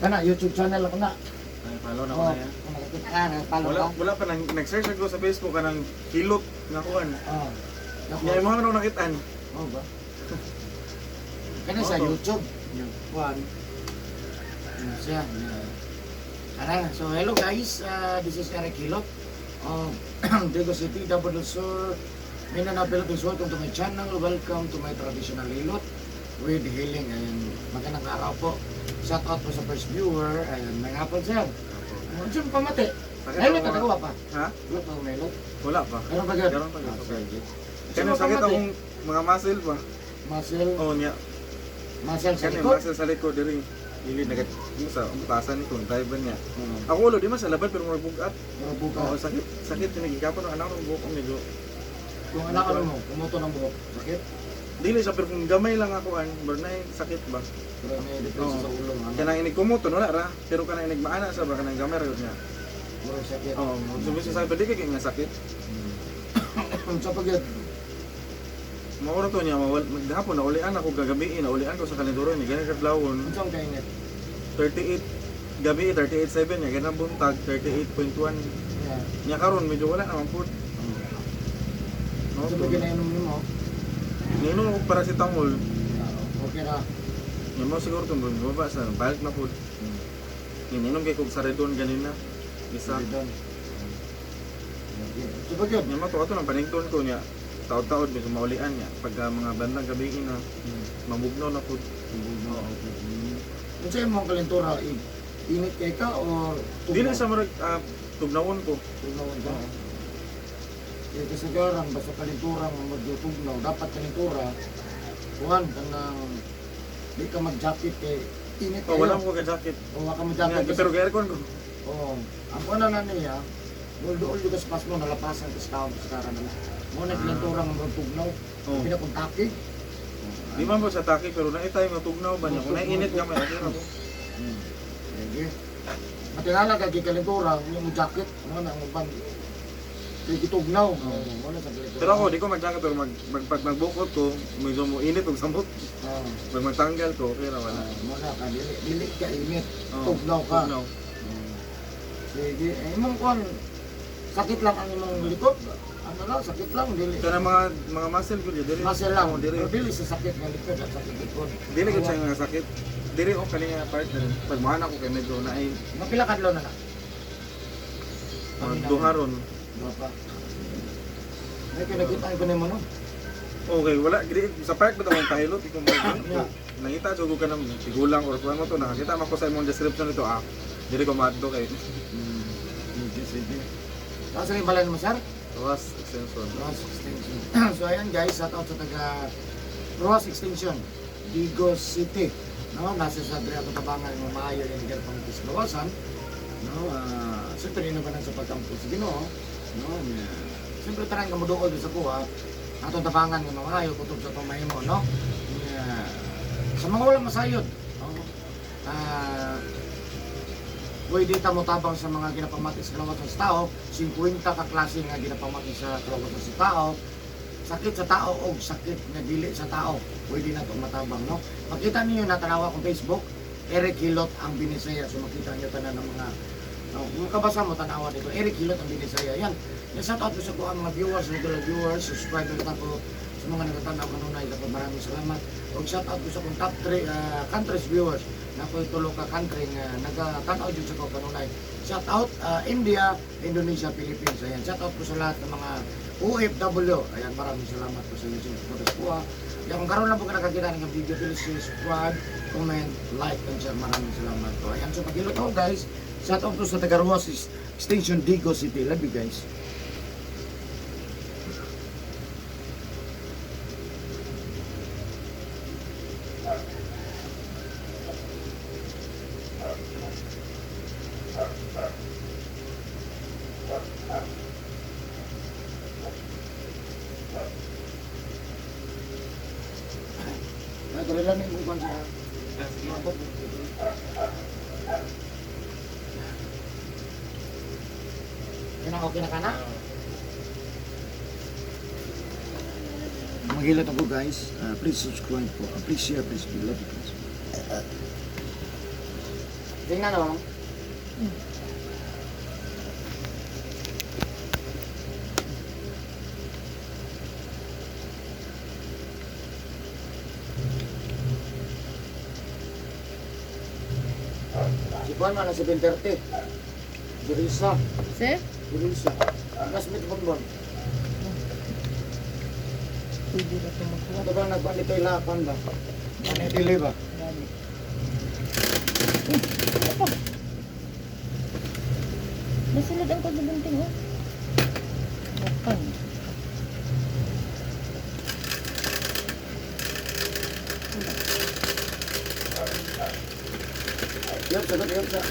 Kana YouTube channel ako na. Ay, follow na ko Oh, na yan. kung nakakita ka, follow ka. Wala pa, nag-search ako sa Facebook ka ng kilot nga kuhan. Oh. Nga yung mga nang nakitaan. Oh ba? Kana sa Oo. YouTube. Yung kuan. Ano siya? Ara, so hello guys, this is Eric Hilot of Diego City, Double Sur, Mindanao, Philippines. Welcome to my channel. Welcome to my traditional Hilot with healing. Ayan, magandang araw po. Shout out po sa first viewer. Ayan, may hapon sir. Ano dyan pamati? Hilot na nagawa pa? Ha? Hilot na Hilot? Wala pa. Meron pa gano'n? Meron pa gano'n. Sige. Kaya sakit akong mga muscle pa. Muscle, Oo niya. muscle sa Kaya likod. muscle sa likod diri. Dili nagat sa utasan nito, driver niya. Hmm. Ako ulo di man sa laban pero mabugat. Pero buka. Oo, sakit tinigikapan ng anak ng buhok medyo. Kung anak ano mo, kumuto ng buhok. Sakit? Dili sa pero kung gamay lang ako an, bernay sakit ba. Pero may depression sa ulo. Ano? Kanang inig kumuto wala ra, pero kanang inig maana sa ba kanang gamay ra yun niya. Pero sakit. Oo, sumisi sa pwede kay nga sakit. Sa pagyan. Mauro to niya mawal maghapon na ulian ako gagabi na ulian ko sa kalendaro ni ganang kadlawon. Unsang kainit? 38 gabi 38.7 niya ganang buntag 38.1 Yeah. niya karon medyo wala naman po. No, Sa pagyan na inom mo, nino ko paracetamol. okay na. Niya mo siguro kung baba sa balik na po. Ininom kay kog saredon ganina. Isa. Doon. Sa pagyan. Niya mo to ato nang panington ko niya. Taod-taod may maulian niya pagka mga bandang gabi na mamugnaw na po. Kung sa'yo mo ang kalentura, init kay ka o tugnaw? Di na sa marag tugnawon ko. Tugnawon ka. Kaya kasagaran, basta kalentura mo magtugnaw, dapat kalentura, kuhan ka ng, di ka mag-jacket kay init Oh, wala ko ka jacket. O wala ka mag-jacket. Pero aircon ko. Oo. Ang una na niya, doon yung gaspas mo, nalapasan ka sa karan na. Muna kalentura mo magtugnaw, Oh. pinakuntaki. Di man po sa taki pero naitay matugnaw ba niya. Kung nainit ka may okay na po. Sige. Matingala ka kalentura, yung jacket, ano na ang ban. Kitugnaw. Wala sa kalentura. Pero ako di ko mag-jacket pero pag magbukot ko, medyo mo init og samot. Pag magtanggal ko, okay na wala. Muna ka, dili ka init. Oh, Tugnaw ka. Tugnaw. Sige. Imong kuan, sakit lang ang imong likod. Ano lang, sakit lang, dili. Kaya mga muscle ko dili. Muscle lang, Oh, dili. pero dili sa sakit ng likod at sakit likod. Dili ko siya nga sakit. Dili ko kanina part pag mahana ko kay medyo naay Mapila kadlaw na na. duharon. Bapa. May kinakitaan ko na mo no. Okay, wala gidi sa park ba tawag kahilot ikaw mo. Yeah. Nangita jud ko kanang tigulang or kuan mo to nakakita man ko sa imong description nito dili ko maadto kay Sige. Tapos rin balan mo sir? Roas extension. Ross Extension. So ayan guys, shout out sa taga Ross Extension, Digo City. No, nasa sa Adriato Tabangan ng maayo yung lugar pang Kislawasan. No, siyempre inubanan sa pagkampo sa Ginoo. No, siyempre tarang ka mo doon sa kuha. Atong tabangan ng maayo kutob sa pamahimo, no? Sa mga walang masayod. No? Pwede ta mo tabang sa mga ginapamati sa kalawasan sa tao, 50 ka klase nga ginapamati sa kalawasan sa tao. Sakit sa tao o sakit na dili sa tao, pwede na itong matabang, no? Makita niyo na tanawa kong Facebook, Eric Hilot ang Binisaya. So makita niyo tanan ng mga kung kabasa mo tanawa dito, Eric Hilot ang Binisaya. Yan, shout out ko sa ko ang mga viewers, regular viewers, subscriber na po sa mga nagatanaw kanunay. Dapat maraming salamat. O shout out ko sa kong top 3 countries viewers na ko tulo ka country nga nagatanaw dito sa ko kanunay. Shout out India, Indonesia, Philippines. Ayan, shout out ko sa lahat ng mga OFW. Ayan, maraming salamat po sa inyo sa support po. Kaya kung karoon lang po ka nakakita ng video, please subscribe, comment, like, and share. Maraming salamat po. Ayan, so pag-ilot ako guys, shout out po sa Tagaruas Station, Digo City. Love you guys. Nagrelan yung ibang siya. Yan ang okay na ka na? Mag-hilot ako guys. Please subscribe po. Please share, please be love you guys. Tingnan mo. Si Juan man ang 7:30. Dirisa. Sir? Dirisa. Classmate Bonbon. Pwede na ito magkuha. Ito ba nagpanito ilapan ba? Ano itili ba? Dami. Nasulod ang pagbabunting, oh. Bakang. Yun, sagot yun sa.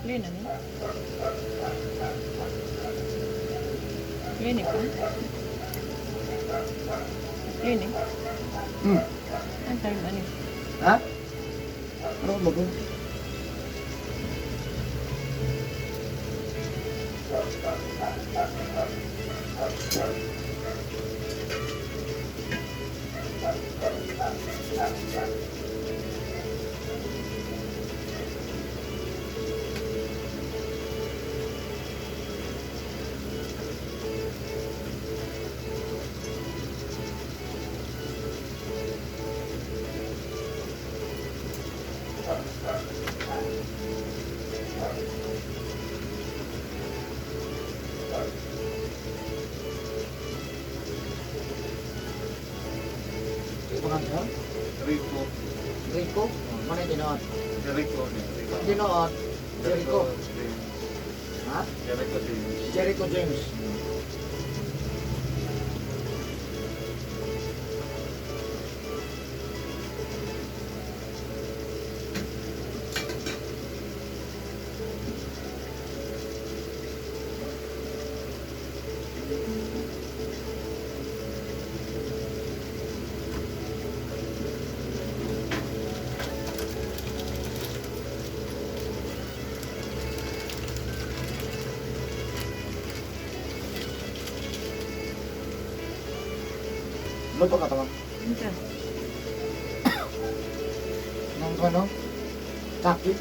Clean na niya. Clean pa? Clean eh? Ang time ano? Ha? Ano ba ko? Ito nga siya? Rico. Rico? Mana yung dinoot? Jericho. Dinoot? Jericho. Ha? Jericho din. Jericho James. Luto ka tama? Ito. Nang ano? Kaki?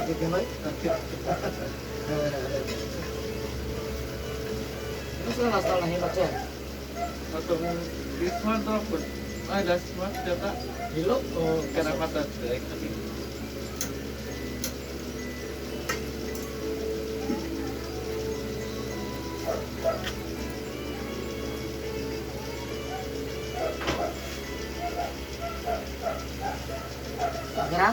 Sakit ka ba? Ano sila last time nahimat siya? Atong this month daw po. Ay, last month yata. Hilot o Karamatan. Direct na Kira?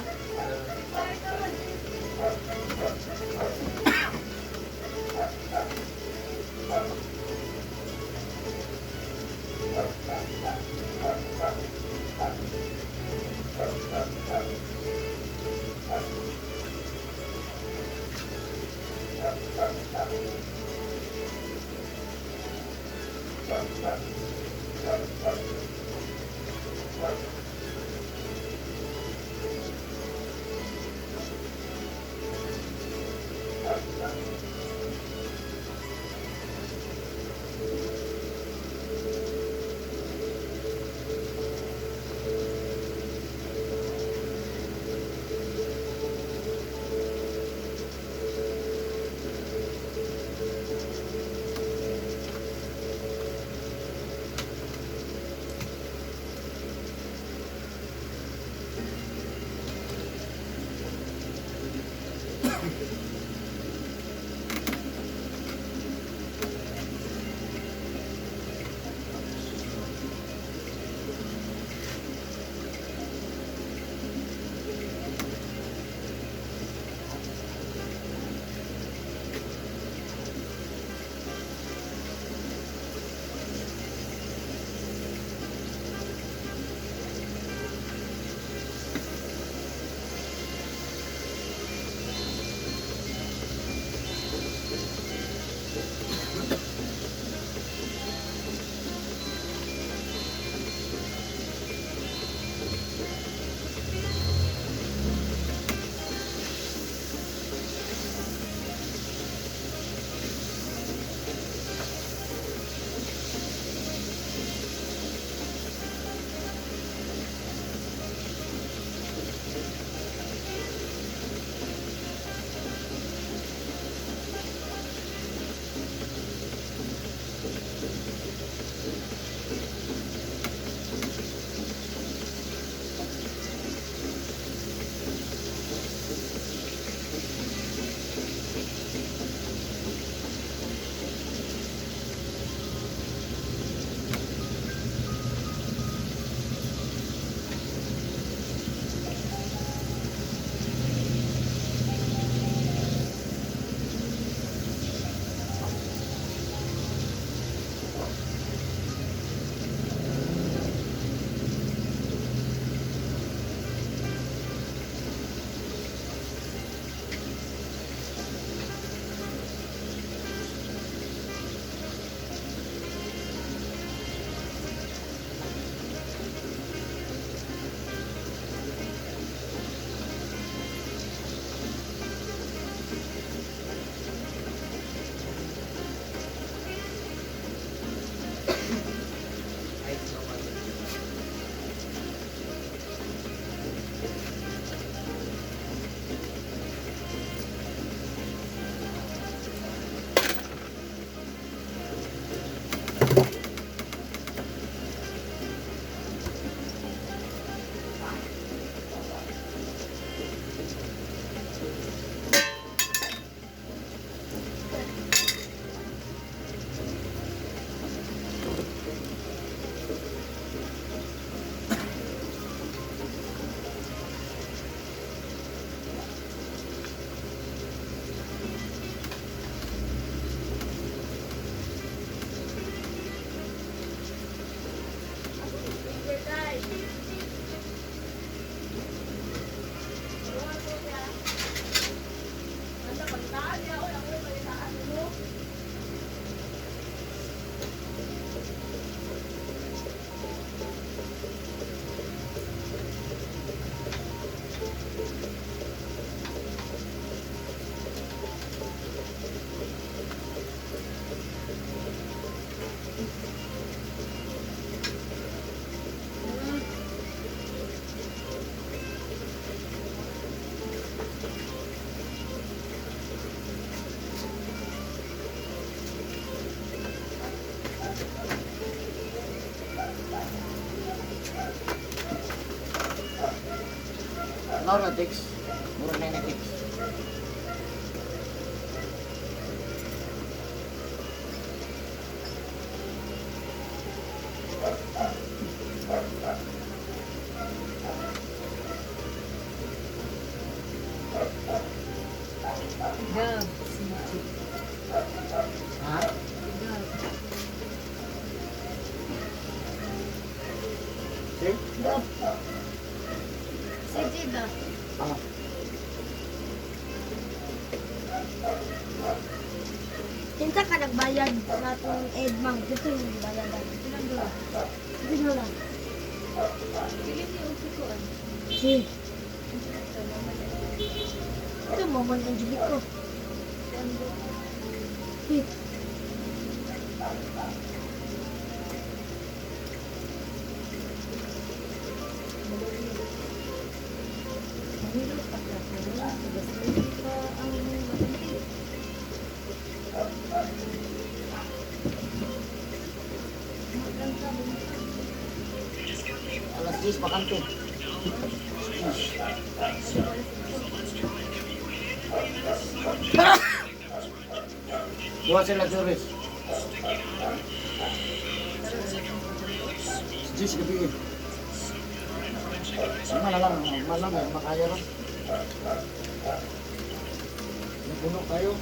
Laura text. Mura na yung text. Gab. Ha? Gab. Si? Gab. Sige ba? Ah. Tinta ka nagbayad sa atong Edmang. Dito yung bayadan. Ilang doon? Sige na lang. Pilit niyo upukuan. Si. Ito mo man ang jubik ko. Si. Mahirap pa ka. Tapos hindi pa ang matindi. Magkanta mo. Alas 10 bakante. Dua sila juris. 10 gabi. Malang, makaya rin. Napuno kayo.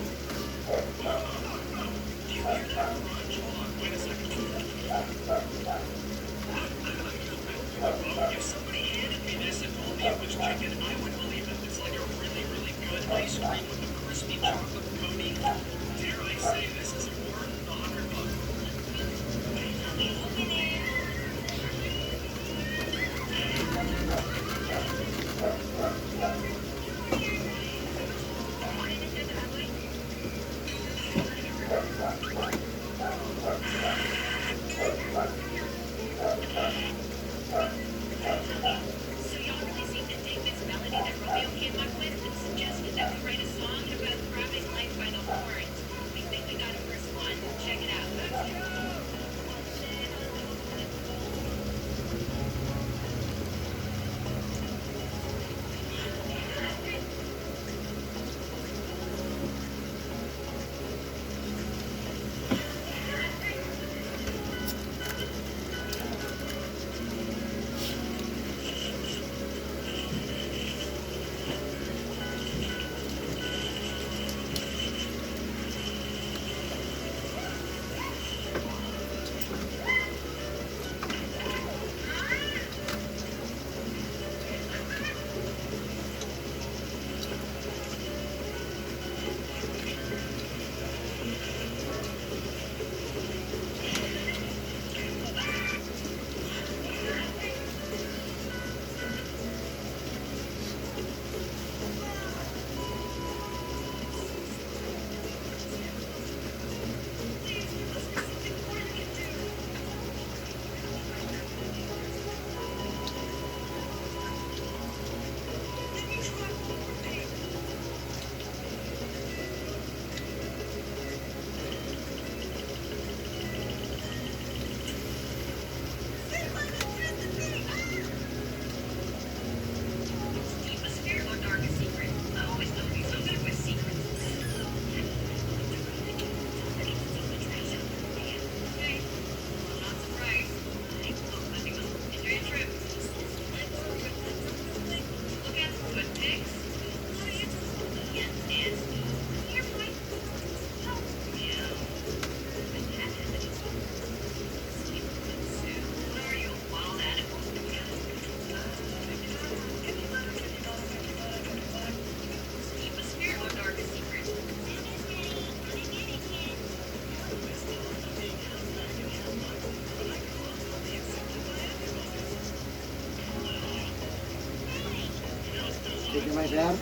Hindi may sir.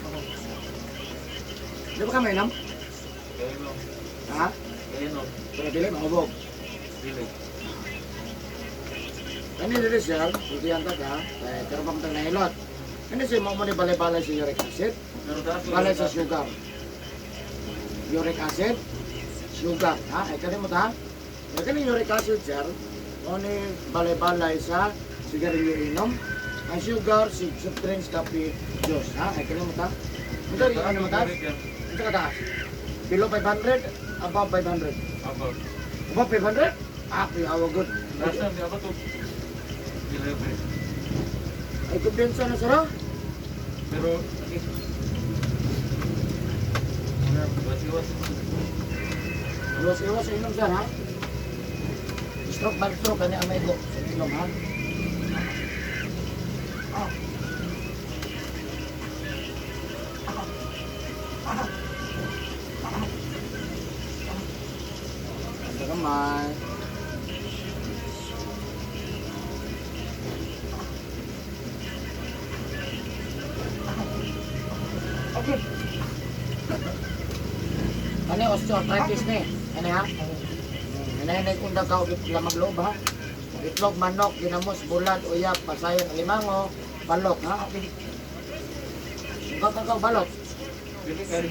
Di ba ka may nam? Kaya no. Ha? Kaya no. Pero dili, mahubog. Dili. Kani dili sir, hindi yan ka, pero bang tang nahilot. Kani siya mo ni balay-balay sa uric acid, Pero dati balay sa sugar. Uric acid, sugar, ha? Ay kani mo ta? Kani uric acid sir, mo ni balay-balay sa sigarilyo inom, Ang sugar, si soft drinks, kape, juice. Ha? Ay, kailan mo ta? Ito rin, ano mo ta? Ito ka taas. Below 500, above 500. Above. Above 500? Ah, awa good. Nasa, di ba to? Delivery. Ay, kumpiyansa na sara. Pero, iwas-iwas. Iwas-iwas sa inom sir, ha? Stroke by stroke, kanya ang may go sa inom, ha? Sa kamay. Okay. Ano osteoarthritis ni? Ano ha? Nanay kung daw lamang loob ha? Itlog, manok, ginamos, bulad, uyap, pasayon, alimango, balok ha? Ikaw, balok. Dili kayo.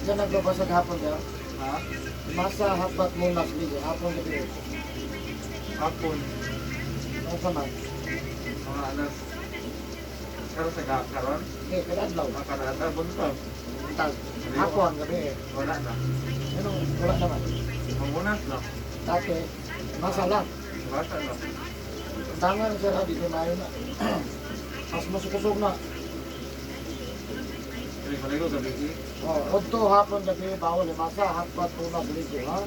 Diyan nagbabasag hapon daw. Ha? Masa hapat muna sige, hapon gabi. Hapon. Ano sa man? Mga alas. Karon sa karon? Okay, kada adlaw. Makarada bunta. Tag hapon gabi. Wala na. Anong wala naman. Mangunas na. Dati masa lang. Basta na. Tangan sir di mayo na. Mas masukusog na. Kaya paligo gabi. Oh, udto hapon gabi bawal masa hapat muna sige, ha?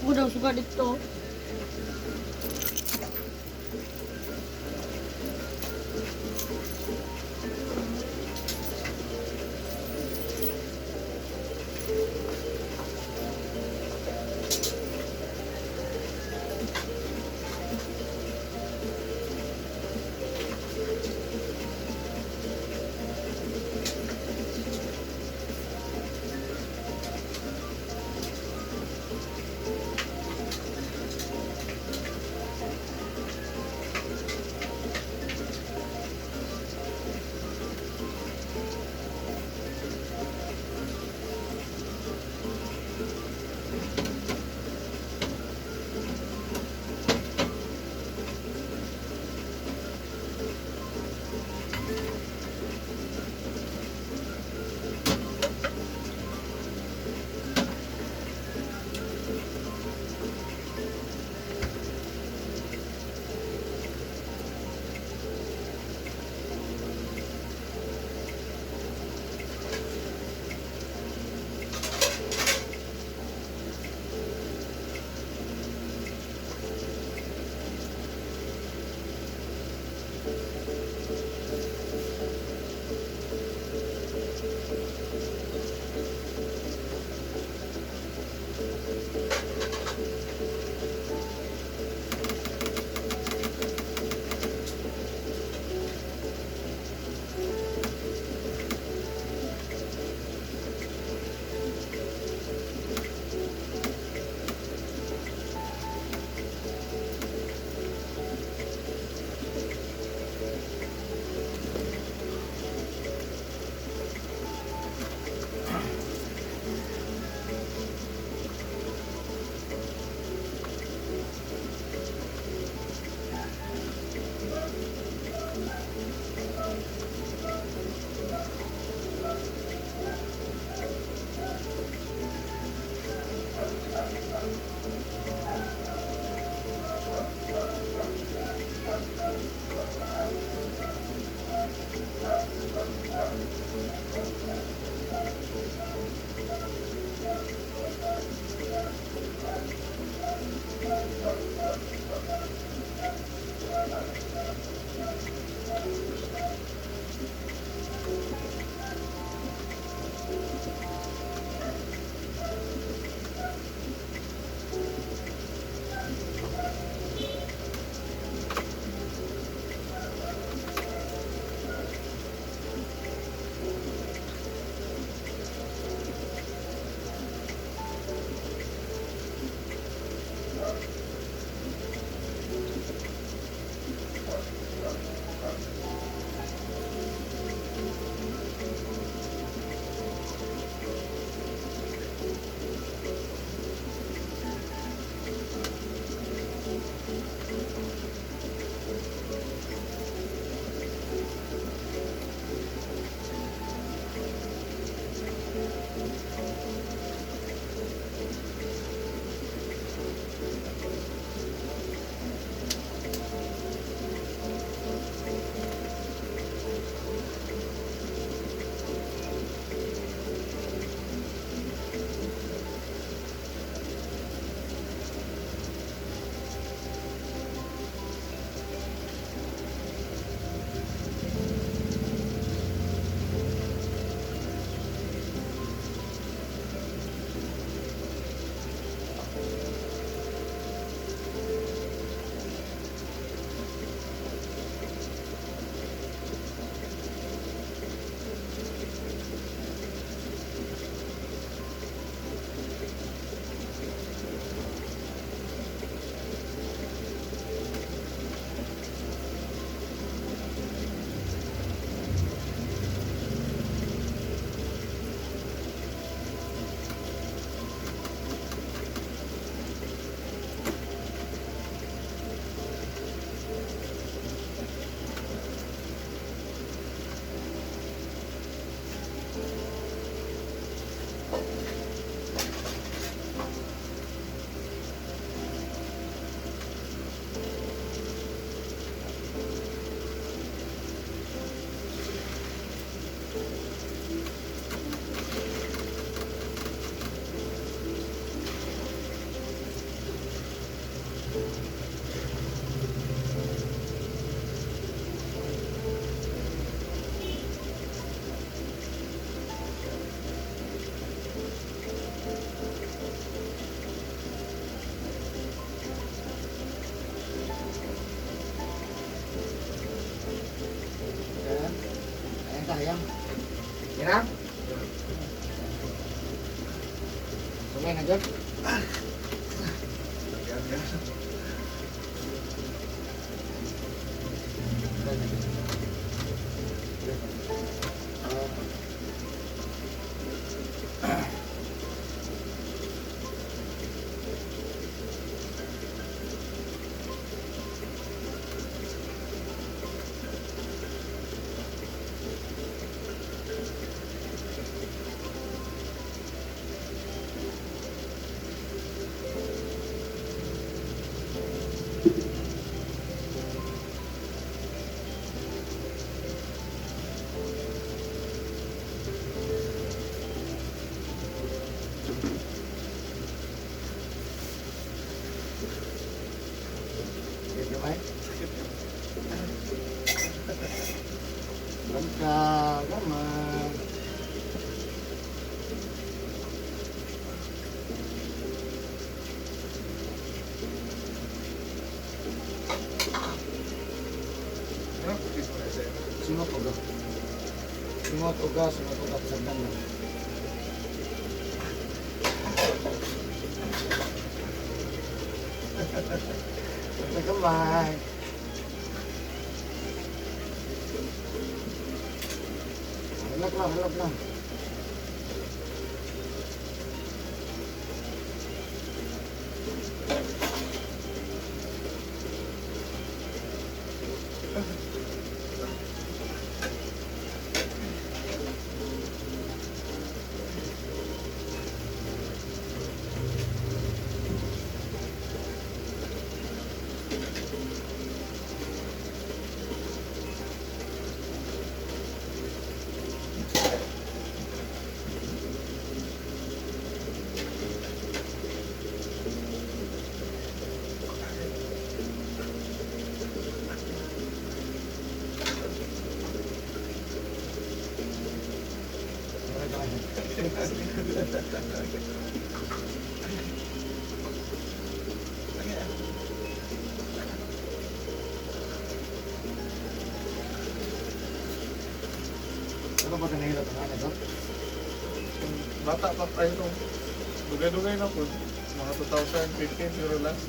ko daw suga dito. Ayan. Ayan tayo. Hirap? Sumay na dyan. Sakit gamay? Bangka, gamay. Simot uga. Simot uga, simot uga. Sagdan lang. Bangka gamay. Halap lang, halap lang. Ano ba ito nahilot ang anak? Bata pa tayo nung dugay-dugay na po. Mga 2015 siguro last.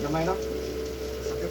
Gamay no? Sakit.